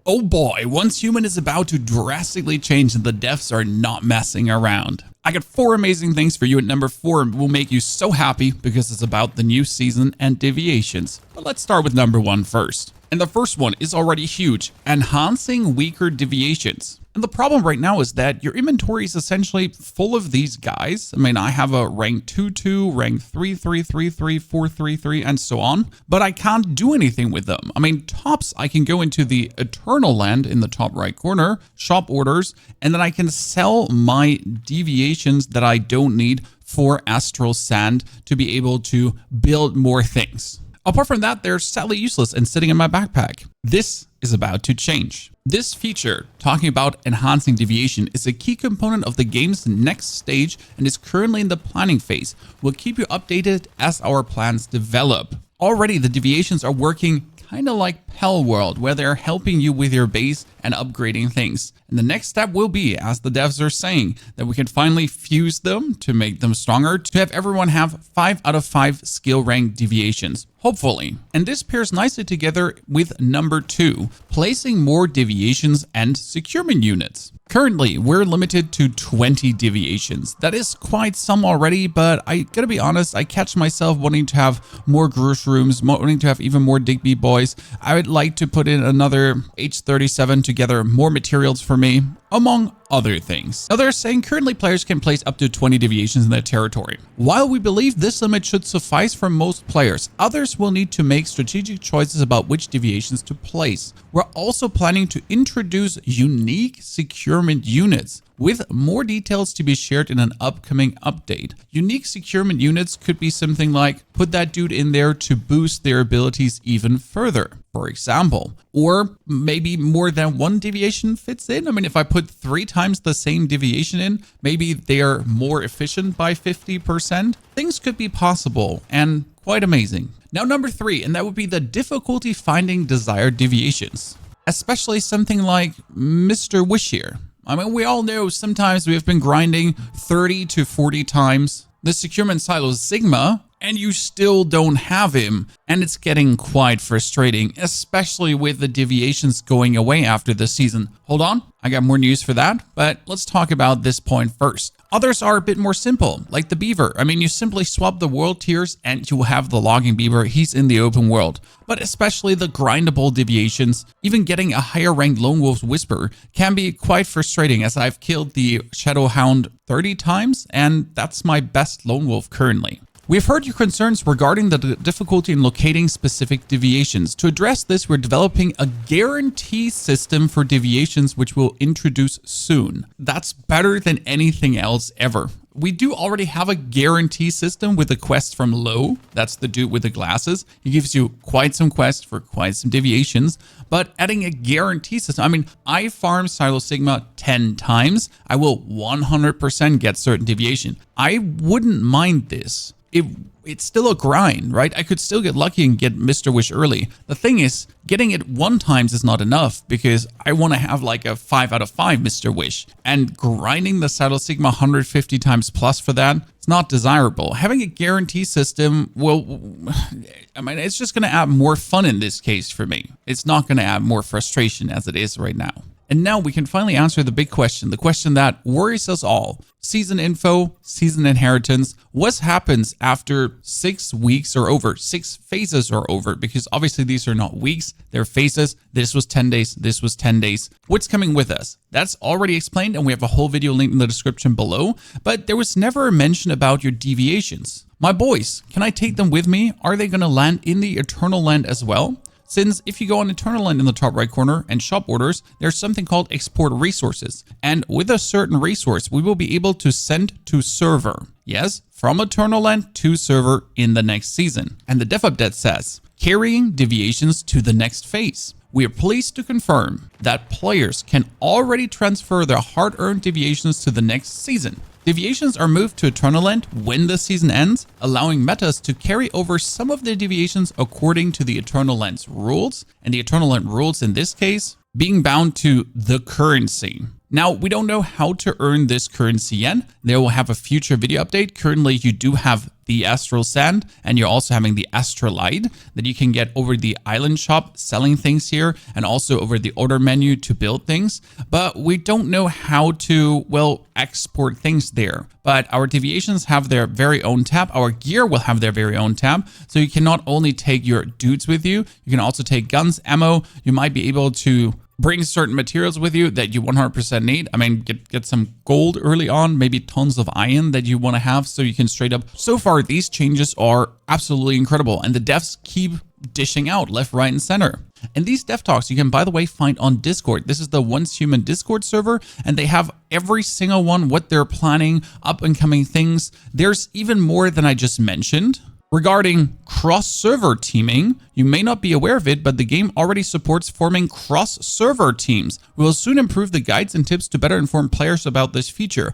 Oh boy, once human is about to drastically change and the devs are not messing around. I got 4 amazing things for you, and number 4 will make you so happy because it's about the new season and deviations. But let's start with number 1 first. And the first one is already huge, enhancing weaker deviations. And the problem right now is that your inventory is essentially full of these guys. I mean, I have a rank 2-2, rank 3-3, 3-3, 4-3-3, and so on. But I can't do anything with them. I mean, tops, I can go into the Eternal Land in the top right corner, shop orders, and then I can sell my deviations that I don't need for Astral Sand to be able to build more things. Apart from that, they're sadly useless and sitting in my backpack. This is about to change. This feature, talking about enhancing deviation, is a key component of the game's next stage and is currently in the planning phase. We'll keep you updated as our plans develop. Already, the deviations are working kind of like Pell World, where they're helping you with your base and upgrading things. And the next step will be, as the devs are saying, that we can finally fuse them to make them stronger, to have everyone have 5 out of 5 skill rank deviations, hopefully. And this pairs nicely together with number 2, placing more deviations and securement units. Currently, we're limited to 20 deviations. That is quite some already, but I gotta be honest, I catch myself wanting to have more Grush rooms, wanting to have even more Digby boys. I would like to put in another H37 to gather more materials for me, among other things. Now, they're saying currently players can place up to 20 deviations in their territory. While we believe this limit should suffice for most players, others will need to make strategic choices about which deviations to place. We're also planning to introduce unique securement units, with more details to be shared in an upcoming update. Unique securement units could be something like put that dude in there to boost their abilities even further, for example. Or maybe more than one deviation fits in. I mean, if I put 3 times the same deviation in, maybe they are more efficient by 50%. Things could be possible and quite amazing. Now, number 3, and that would be the difficulty finding desired deviations, especially something like Mr. Wish here. I mean, we all know sometimes we have been grinding 30 to 40 times the securement silo Sigma, and you still don't have him. And it's getting quite frustrating, especially with the deviations going away after the season. Hold on, I got more news for that, but let's talk about this point first. Others are a bit more simple, like the beaver. I mean, you simply swap the world tiers and you have the logging beaver. He's in the open world. But especially the grindable deviations, even getting a higher ranked Lone Wolf's Whisper can be quite frustrating, as I've killed the Shadow Hound 30 times, and that's my best Lone Wolf currently. We've heard your concerns regarding the difficulty in locating specific deviations. To address this, we're developing a guarantee system for deviations, which we'll introduce soon. That's better than anything else ever. We do already have a guarantee system with a quest from Low. That's the dude with the glasses. He gives you quite some quests for quite some deviations, but adding a guarantee system, I mean, I farm Silo Sigma 10 times. I will 100% get certain deviation. I wouldn't mind this. It's still a grind, right? I could still get lucky and get Mr. Wish early. The thing is, getting it 1 time is not enough, because I want to have like a 5 out of 5 Mr. Wish. And grinding the Saddle Sigma 150 times plus for that, it's not desirable. Having a guarantee system will, I mean, it's just going to add more fun in this case for me. It's not going to add more frustration as it is right now. And now we can finally answer the big question, the question that worries us all. Season info, season inheritance. What happens after 6 weeks or over, 6 phases or over? Because obviously these are not weeks, they're phases. This was 10 days, this was 10 days. What's coming with us? That's already explained, and we have a whole video linked in the description below. But there was never a mention about your deviations. My boys, can I take them with me? Are they going to land in the Eternal Land as well? Since if you go on Eternal Land in the top right corner and shop orders, there's something called export resources. And with a certain resource, we will be able to send to server. Yes, from Eternal Land to server in the next season. And the dev update says, carrying deviations to the next phase. We are pleased to confirm that players can already transfer their hard-earned deviations to the next season. Deviations are moved to Eternal Land when the season ends, allowing metas to carry over some of the deviations according to the Eternal Land's rules, and the Eternal Land rules in this case being bound to the currency. Now, we don't know how to earn this currency yet. They will have a future video update. Currently, you do have the Astral Sand, and you're also having the Astrolite that you can get over the island shop selling things here, and also over the order menu to build things. But we don't know how to, well, export things there. But our deviations have their very own tab. Our gear will have their very own tab. So you can not only take your dudes with you, you can also take guns, ammo. You might be able to bring certain materials with you that you 100% need. I mean, get some gold early on, maybe tons of iron that you want to have so you can straight up. So far, these changes are absolutely incredible, and the devs keep dishing out left, right, and center. And these dev talks you can, by the way, find on Discord. This is the Once Human Discord server, and they have every single one, what they're planning, up and coming things. There's even more than I just mentioned. Regarding cross-server teaming, you may not be aware of it, but the game already supports forming cross-server teams. We will soon improve the guides and tips to better inform players about this feature.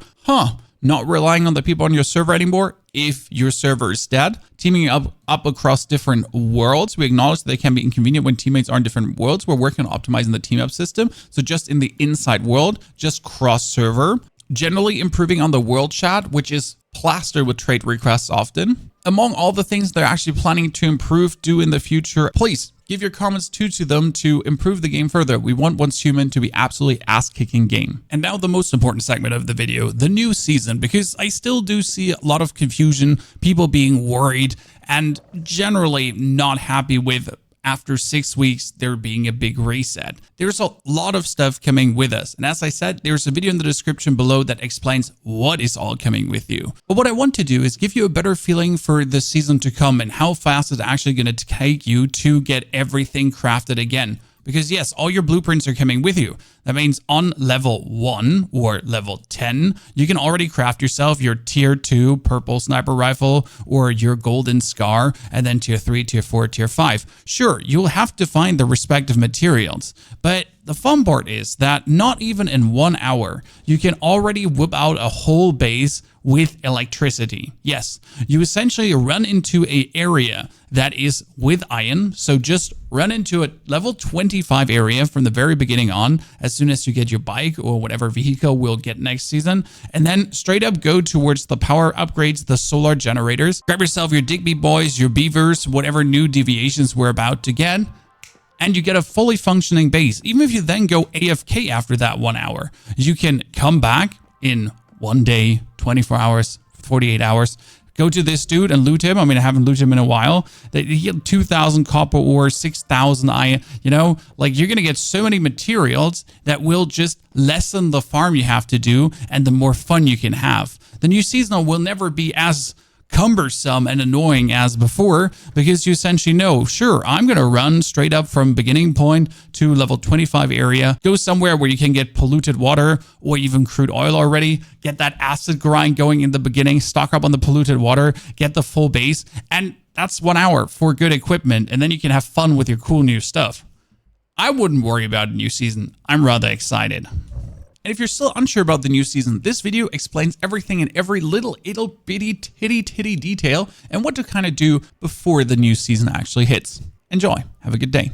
Not relying on the people on your server anymore if your server is dead. Teaming up across different worlds. We acknowledge that they can be inconvenient when teammates are in different worlds. We're working on optimizing the team up system. So just in the inside world, just cross-server. Generally improving on the world chat, which is plastered with trade requests often. Among all the things they're actually planning to improve, do in the future, please give your comments to them to improve the game further. We want Once Human to be absolutely ass-kicking game. And now the most important segment of the video, the new season, because I still do see a lot of confusion, people being worried, and generally not happy with after 6 weeks, there being a big reset. There's a lot of stuff coming with us. And as I said, there's a video in the description below that explains what is all coming with you. But what I want to do is give you a better feeling for the season to come and how fast it's actually going to take you to get everything crafted again. Because yes, all your blueprints are coming with you. That means on level 1 or level 10, you can already craft yourself your tier 2 purple sniper rifle or your golden scar, and then tier 3, tier 4, tier 5. Sure, you'll have to find the respective materials, but the fun part is that not even in 1 hour, you can already whip out a whole base with electricity. Yes, you essentially run into an area that is with iron. So just run into a level 25 area from the very beginning on, as soon as you get your bike or whatever vehicle we'll get next season, and then straight up go towards the power upgrades, the solar generators. Grab yourself your Digby boys, your beavers, whatever new deviations we're about to get, and you get a fully functioning base. Even if you then go AFK after that 1 hour, you can come back in 1 day, 24 hours, 48 hours, go to this dude and loot him. I mean, I haven't looted him in a while. He had 2,000 copper ore, 6,000 iron, like you're going to get so many materials that will just lessen the farm you have to do and the more fun you can have. The new seasonal will never be as cumbersome and annoying as before, because you essentially know, sure, I'm going to run straight up from beginning point to level 25 area, go somewhere where you can get polluted water or even crude oil already, get that acid grind going in the beginning, stock up on the polluted water, get the full base, and that's 1 hour for good equipment, and then you can have fun with your cool new stuff. I wouldn't worry about a new season. I'm rather excited. And if you're still unsure about the new season, this video explains everything in every little bitty titty detail and what to kind of do before the new season actually hits. Enjoy. Have a good day.